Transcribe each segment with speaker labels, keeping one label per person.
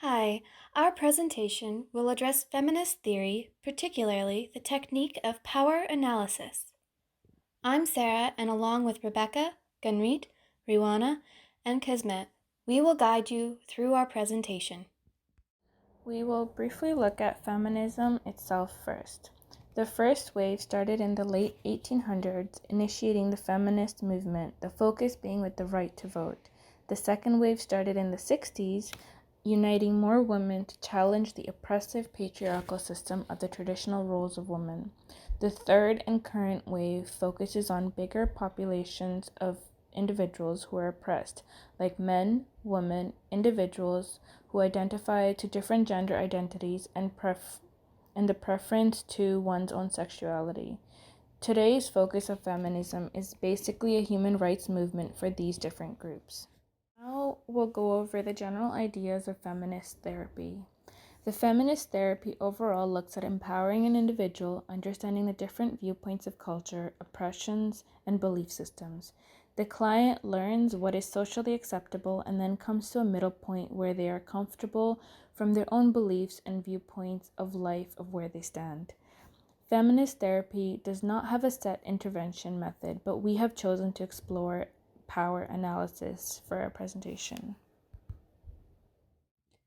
Speaker 1: Hi, our presentation will address feminist theory, particularly the technique of power analysis. I'm Sarah, and along with Rebecca, Gunrit, Riwana, and Kismet, we will guide you through our presentation.
Speaker 2: We will briefly look at feminism itself first. The first wave started in the late 1800s, initiating the feminist movement, the focus being with the right to vote. The second wave started in the 60s, uniting more women to challenge the oppressive patriarchal system of the traditional roles of women. The third and current wave focuses on bigger populations of individuals who are oppressed, like men, women, individuals who identify to different gender identities and the preference to one's own sexuality. Today's focus of feminism is basically a human rights movement for these different groups. Now we'll go over the general ideas of feminist therapy. The feminist therapy overall looks at empowering an individual, understanding the different viewpoints of culture, oppressions, and belief systems. The client learns what is socially acceptable and then comes to a middle point where they are comfortable from their own beliefs and viewpoints of life of where they stand. Feminist therapy does not have a set intervention method, but we have chosen to explore power analysis for our presentation.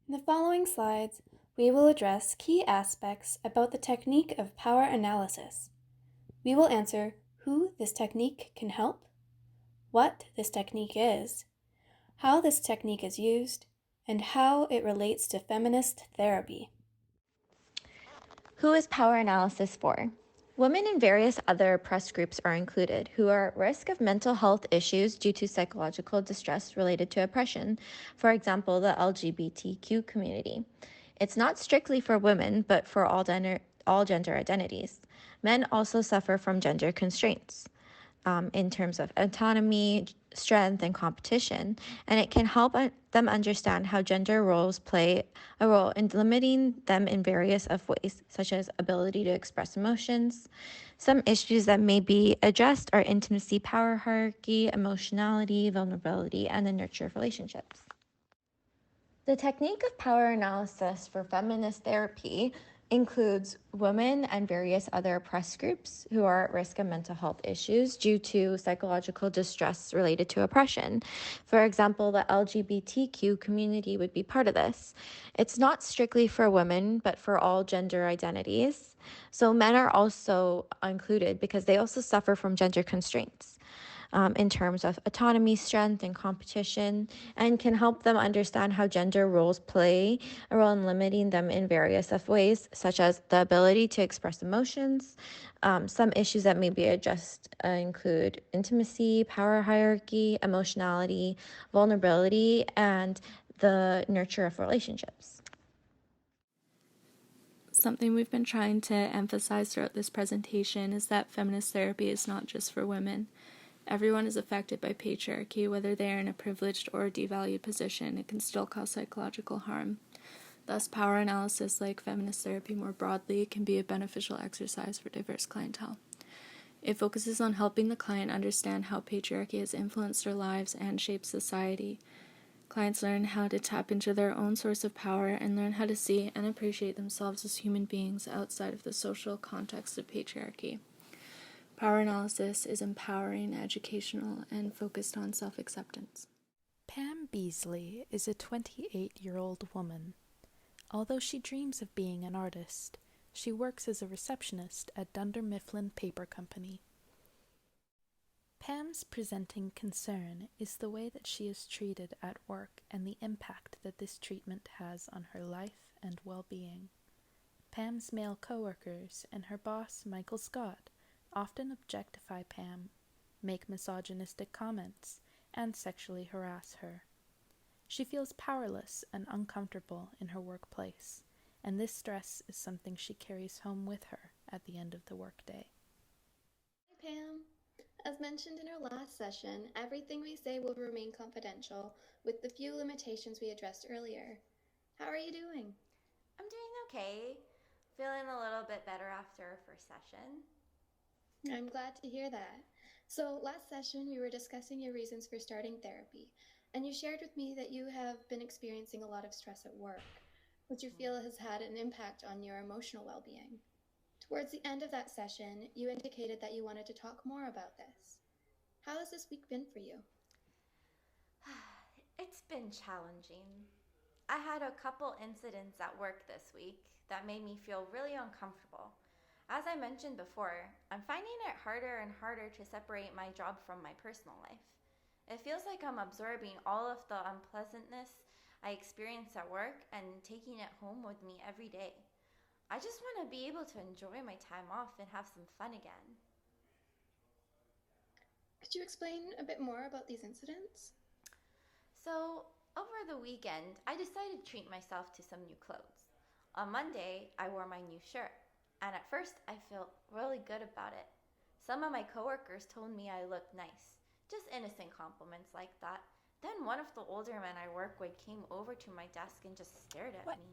Speaker 1: In the following slides, we will address key aspects about the technique of power analysis. We will answer who this technique can help, what this technique is, how this technique is used, and how it relates to feminist therapy.
Speaker 3: Who is power analysis for? Women and various other oppressed groups are included who are at risk of mental health issues due to psychological distress related to oppression, for example, the LGBTQ community. It's not strictly for women, but for all gender identities. Men also suffer from gender constraints in terms of autonomy, strength, and competition, and it can help them understand how gender roles play a role in limiting them in various of ways, such as ability to express emotions. Some issues that may be addressed are intimacy, power hierarchy, emotionality, vulnerability, and the nurture of relationships. The technique of power analysis for feminist therapy includes women and various other oppressed groups who are at risk of mental health issues due to psychological distress related to oppression. For example, the LGBTQ community would be part of this. It's not strictly for women, but for all gender identities. So men are also included because they also suffer from gender constraints. In terms of autonomy, strength, and competition, and can help them understand how gender roles play a role in limiting them in various of ways, such as the ability to express emotions. Some issues that may be addressed include intimacy, power hierarchy, emotionality, vulnerability, and the nurture of relationships.
Speaker 4: Something we've been trying to emphasize throughout this presentation is that feminist therapy is not just for women. Everyone is affected by patriarchy, whether they are in a privileged or devalued position. It can still cause psychological harm. Thus, power analysis, like feminist therapy more broadly, can be a beneficial exercise for diverse clientele. It focuses on helping the client understand how patriarchy has influenced their lives and shaped society. Clients learn how to tap into their own source of power and learn how to see and appreciate themselves as human beings outside of the social context of patriarchy. Power analysis is empowering, educational, and focused on self-acceptance.
Speaker 5: Pam Beasley is a 28-year-old woman. Although she dreams of being an artist, she works as a receptionist at Dunder Mifflin Paper Company. Pam's presenting concern is the way that she is treated at work and the impact that this treatment has on her life and well-being. Pam's male coworkers and her boss, Michael Scott, often objectify Pam, make misogynistic comments, and sexually harass her. She feels powerless and uncomfortable in her workplace, and this stress is something she carries home with her at the end of the workday.
Speaker 6: Hi, Pam. As mentioned in our last session, everything we say will remain confidential, with the few limitations we addressed earlier. How are you doing?
Speaker 3: I'm doing okay. Feeling a little bit better after our first session.
Speaker 6: I'm glad to hear that. So, last session we were discussing your reasons for starting therapy. and you shared with me that you have been experiencing a lot of stress at work, which you feel has had an impact on your emotional well-being. Towards the end of that session, you indicated that you wanted to talk more about this. How has this week been for you?
Speaker 3: It's been challenging. I had a couple incidents at work this week that made me feel really uncomfortable. As I mentioned before, I'm finding it harder and harder to separate my job from my personal life. It feels like I'm absorbing all of the unpleasantness I experience at work and taking it home with me every day. I just want to be able to enjoy my time off and have some fun again.
Speaker 6: Could you explain a bit more about these incidents?
Speaker 3: So, over the weekend, I decided to treat myself to some new clothes. On Monday, I wore my new shirt, and at first I felt really good about it. Some of my coworkers told me I looked nice, just innocent compliments like that. Then one of the older men I work with came over to my desk and just stared at me.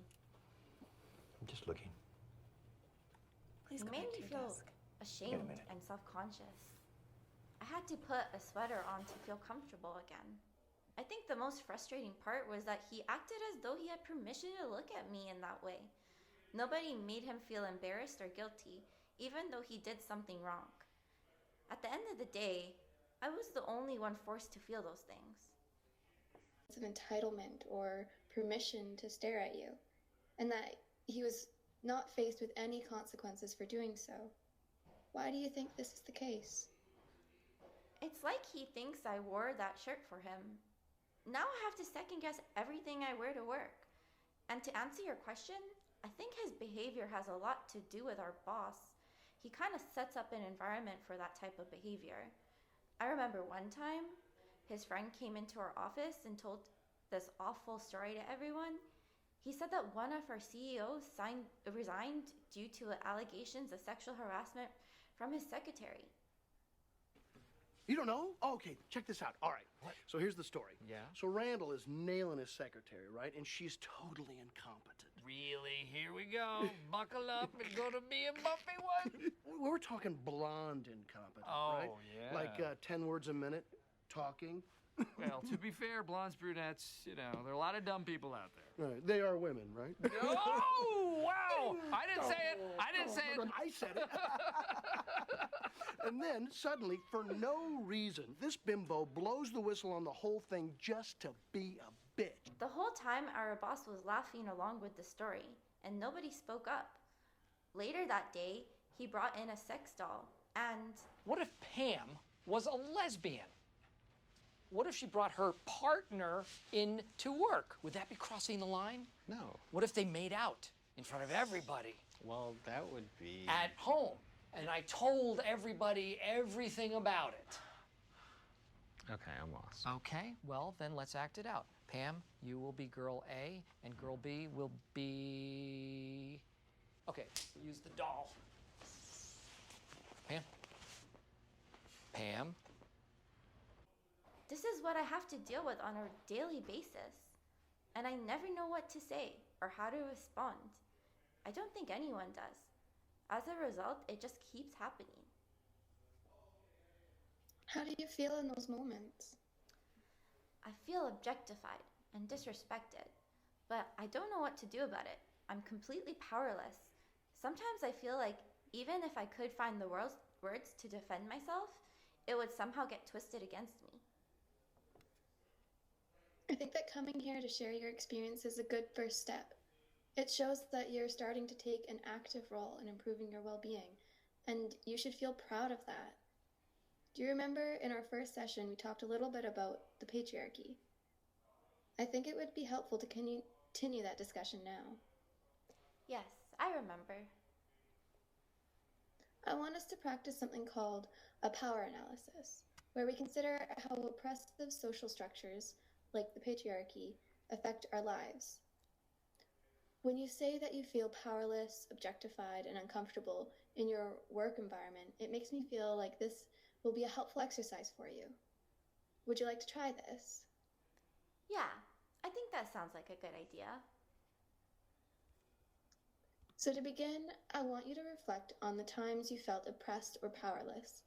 Speaker 7: I'm just looking.
Speaker 1: Please
Speaker 3: It
Speaker 1: go
Speaker 3: made
Speaker 1: back to
Speaker 3: me
Speaker 1: your
Speaker 3: feel
Speaker 1: desk.
Speaker 3: ashamed and self-conscious. I had to put a sweater on to feel comfortable again. I think the most frustrating part was that he acted as though he had permission to look at me in that way. Nobody made him feel embarrassed or guilty, even though he did something wrong. At the end of the day, I was the only one forced to feel those things.
Speaker 6: Of entitlement or permission to stare at you, and that he was not faced with any consequences for doing so. Why do you think this is the case?
Speaker 3: It's like he thinks I wore that shirt for him. Now I have to second guess everything I wear to work. And to answer your question, I think his behavior has a lot to do with our boss. He kind of sets up an environment for that type of behavior. I remember one time, his friend came into our office and told this awful story to everyone. He said that one of our CEOs resigned due to allegations of sexual harassment from his secretary.
Speaker 8: You don't know? Oh, okay, check this out. All right.
Speaker 7: What?
Speaker 8: So here's the story.
Speaker 7: Yeah?
Speaker 8: So Randall is nailing his secretary, right? And she's totally incompetent.
Speaker 7: Really? Here we go. Buckle up and go to be a bumpy one.
Speaker 8: We're talking blonde incompetent,
Speaker 7: Oh,
Speaker 8: right?
Speaker 7: yeah.
Speaker 8: Like 10 words a minute, talking.
Speaker 9: Well, to be fair, blondes, brunettes, there are a lot of dumb people out there.
Speaker 8: Right. They are women, right?
Speaker 9: Oh, wow! I didn't say it. I didn't say it.
Speaker 8: I said it. And then, suddenly, for no reason, this bimbo blows the whistle on the whole thing just to be a bitch.
Speaker 3: The whole time, our boss was laughing along with the story, and nobody spoke up. Later that day, he brought in a sex doll, and
Speaker 10: What if Pam was a lesbian? What if she brought her partner in to work? Would that be crossing the line?
Speaker 11: No.
Speaker 10: What if they made out in front of everybody
Speaker 11: Well, that would be...
Speaker 10: at home? And I told everybody everything about it.
Speaker 11: Okay, I'm lost.
Speaker 10: Okay, well, then let's act it out. Pam, you will be girl A, and girl B will be... Okay, use the doll. Pam? Pam?
Speaker 3: this is what I have to deal with on a daily basis. And I never know what to say or how to respond. I don't think anyone does. As a result, it just keeps happening.
Speaker 6: How do you feel in those moments?
Speaker 3: I feel objectified and disrespected, but I don't know what to do about it. I'm completely powerless. Sometimes I feel like even if I could find the words to defend myself, it would somehow get twisted against me.
Speaker 6: I think that coming here to share your experience is a good first step. It shows that you're starting to take an active role in improving your well-being, and you should feel proud of that. Do you remember in our first session we talked a little bit about the patriarchy? I think it would be helpful to continue that discussion now.
Speaker 3: Yes, I remember.
Speaker 6: I want us to practice something called a power analysis, where we consider how oppressive social structures, like the patriarchy, affect our lives. When you say that you feel powerless, objectified, and uncomfortable in your work environment, it makes me feel like this will be a helpful exercise for you. Would you like to try this?
Speaker 3: Yeah, I think that sounds like a good idea.
Speaker 6: So to begin, I want you to reflect on the times you felt oppressed or powerless.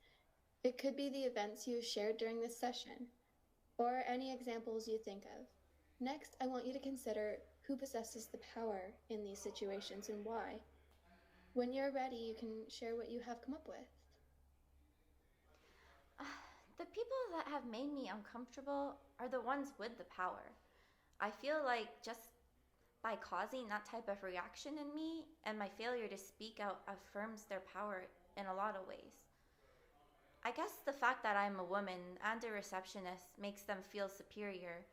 Speaker 6: It could be the events you have shared during this session. or any examples you think of. Next, I want you to consider who possesses the power in these situations and why. When you're ready, you can share what you have come up with.
Speaker 3: The people that have made me uncomfortable are the ones with the power. I feel like just by causing that type of reaction in me, and my failure to speak out affirms their power in a lot of ways. I guess the fact that I'm a woman and a receptionist makes them feel superior,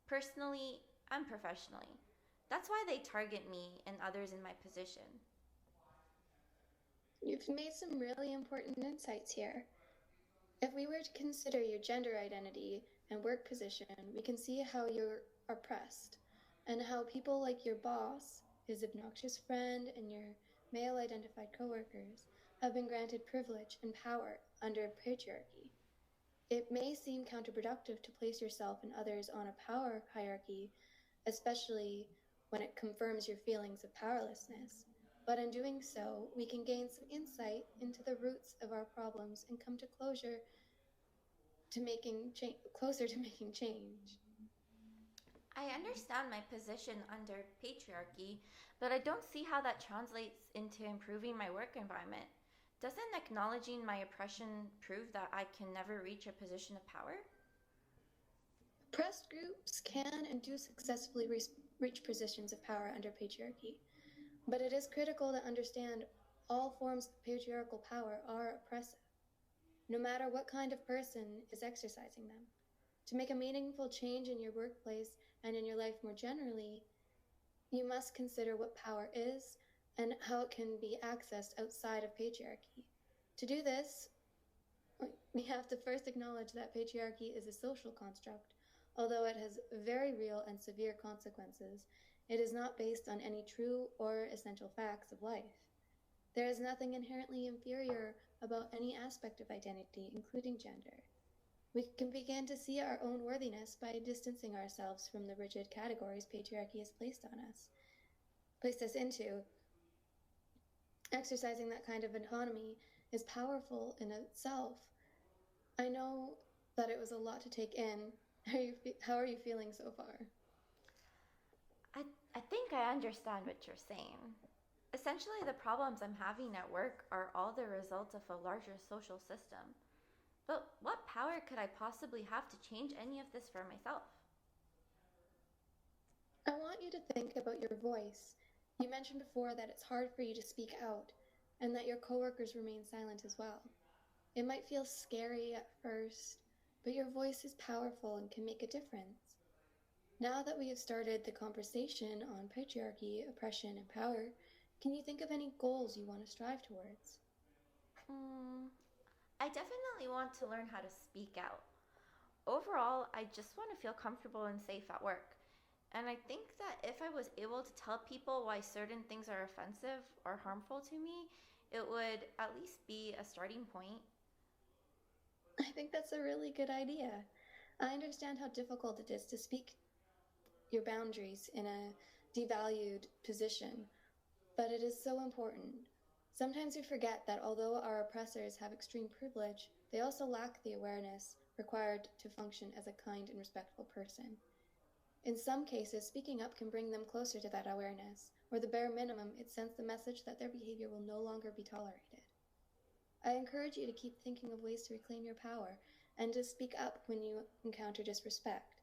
Speaker 3: personally and professionally. That's why they target me and others in my position.
Speaker 6: You've made some really important insights here. If we were to consider your gender identity and work position, we can see how you're oppressed and how people like your boss, his obnoxious friend, and your male-identified coworkers have been granted privilege and power under patriarchy. It may seem counterproductive to place yourself and others on a power hierarchy, especially when it confirms your feelings of powerlessness. But in doing so, we can gain some insight into the roots of our problems and come to closer to making change.
Speaker 3: I understand my position under patriarchy, but I don't see how that translates into improving my work environment. Doesn't acknowledging my oppression prove that I can never reach a position of power?
Speaker 6: Oppressed groups can and do successfully reach positions of power under patriarchy, but it is critical to understand all forms of patriarchal power are oppressive, no matter what kind of person is exercising them. To make a meaningful change in your workplace and in your life more generally, you must consider what power is and how it can be accessed outside of patriarchy. To do this, we have to first acknowledge that patriarchy is a social construct. Although it has very real and severe consequences, it is not based on any true or essential facts of life. There is nothing inherently inferior about any aspect of identity, including gender. We can begin to see our own worthiness by distancing ourselves from the rigid categories patriarchy has placed us into. Exercising that kind of autonomy is powerful in itself. I know that it was a lot to take in. How are you feeling so far?
Speaker 3: I think I understand what you're saying. Essentially, the problems I'm having at work are all the result of a larger social system. But what power could I possibly have to change any of this for myself?
Speaker 6: I want you to think about your voice. You mentioned before that it's hard for you to speak out, and that your coworkers remain silent as well. It might feel scary at first, but your voice is powerful and can make a difference. Now that we have started the conversation on patriarchy, oppression, and power, can you think of any goals you want to strive towards?
Speaker 3: I definitely want to learn how to speak out. Overall, I just want to feel comfortable and safe at work. And I think that if I was able to tell people why certain things are offensive or harmful to me, it would at least be a starting point.
Speaker 6: I think that's a really good idea. I understand how difficult it is to speak your boundaries in a devalued position, but it is so important. Sometimes we forget that although our oppressors have extreme privilege, they also lack the awareness required to function as a kind and respectful person. In some cases, speaking up can bring them closer to that awareness, or the bare minimum, it sends the message that their behavior will no longer be tolerated. I encourage you to keep thinking of ways to reclaim your power and to speak up when you encounter disrespect.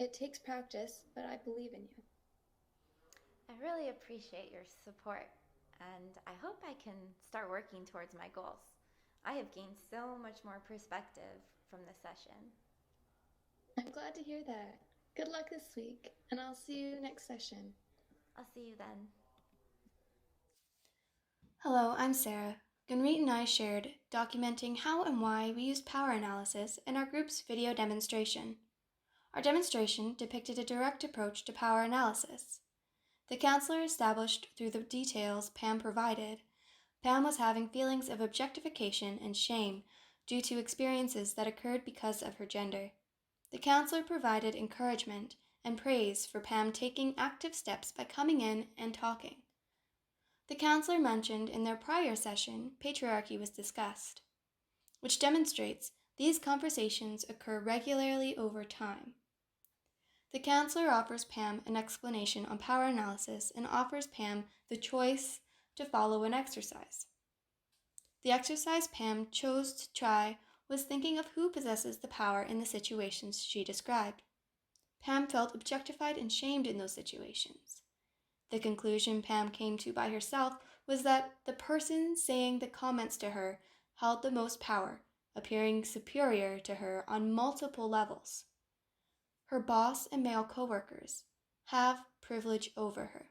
Speaker 6: It takes practice, but I believe in you.
Speaker 3: I really appreciate your support, and I hope I can start working towards my goals. I have gained so much more perspective from this session.
Speaker 6: I'm glad to hear that. Good luck this week, and I'll see you next session.
Speaker 3: I'll see you then.
Speaker 1: Hello, I'm Sarah. Gunrit and I shared documenting how and why we used power analysis in our group's video demonstration. Our demonstration depicted a direct approach to power analysis. The counselor established through the details Pam provided, Pam was having feelings of objectification and shame due to experiences that occurred because of her gender. The counselor provided encouragement and praise for Pam taking active steps by coming in and talking. The counselor mentioned in their prior session patriarchy was discussed, which demonstrates These conversations occur regularly over time. The counselor offers Pam an explanation on power analysis and offers Pam the choice to follow an exercise. The exercise Pam chose to try was thinking of who possesses the power in the situations she described. Pam felt objectified and shamed in those situations. The conclusion Pam came to by herself was that the person saying the comments to her held the most power, appearing superior to her on multiple levels. Her boss and male coworkers have privilege over her.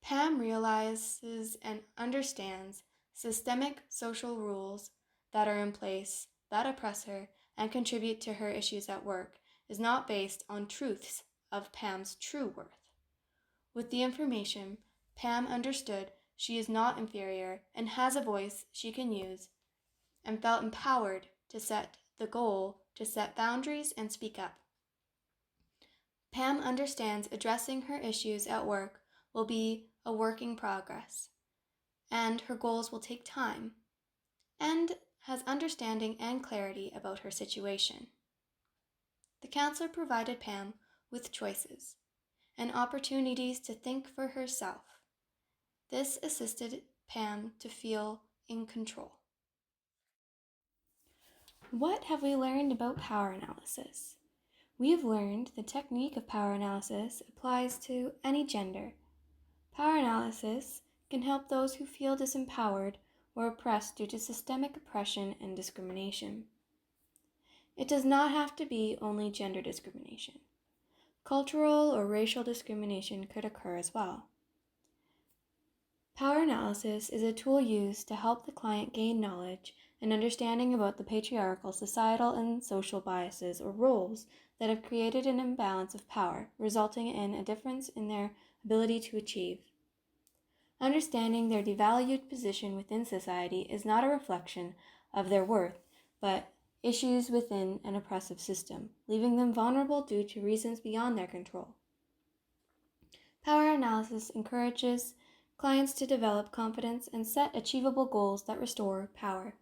Speaker 1: Pam realizes and understands systemic social rules that are in place that oppress her and contribute to her issues at work is not based on truths of Pam's true worth. With the information, Pam understood she is not inferior and has a voice she can use, and felt empowered to set the goal to set boundaries and speak up. Pam understands addressing her issues at work will be a work in progress, and her goals will take time, and has understanding and clarity about her situation. The counselor provided Pam with choices and opportunities to think for herself. This assisted Pam to feel in control. What have we learned about power analysis? We have learned the technique of power analysis applies to any gender. Power analysis can help those who feel disempowered or oppressed due to systemic oppression and discrimination. It does not have to be only gender discrimination. Cultural or racial discrimination could occur as well. Power analysis is a tool used to help the client gain knowledge and understanding about the patriarchal societal and social biases or roles that have created an imbalance of power, resulting in a difference in their ability to achieve. Understanding their devalued position within society is not a reflection of their worth, but issues within an oppressive system, leaving them vulnerable due to reasons beyond their control. Power analysis encourages clients to develop confidence and set achievable goals that restore power.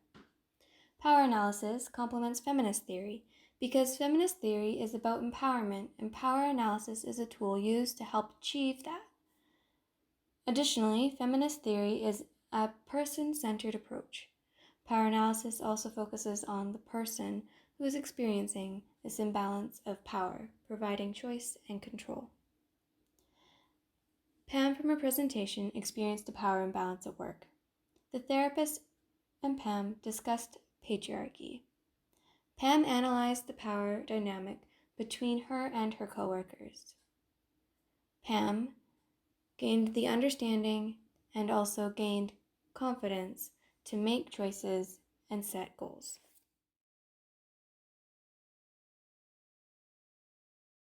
Speaker 1: Power analysis complements feminist theory because feminist theory is about empowerment and power analysis is a tool used to help achieve that. Additionally, feminist theory is a person-centered approach. Power analysis also focuses on the person who is experiencing this imbalance of power, providing choice and control. Pam, from her presentation, experienced a power imbalance at work. The therapist and Pam discussed patriarchy. Pam analyzed the power dynamic between her and her coworkers. Pam gained the understanding and also gained confidence to make choices and set goals.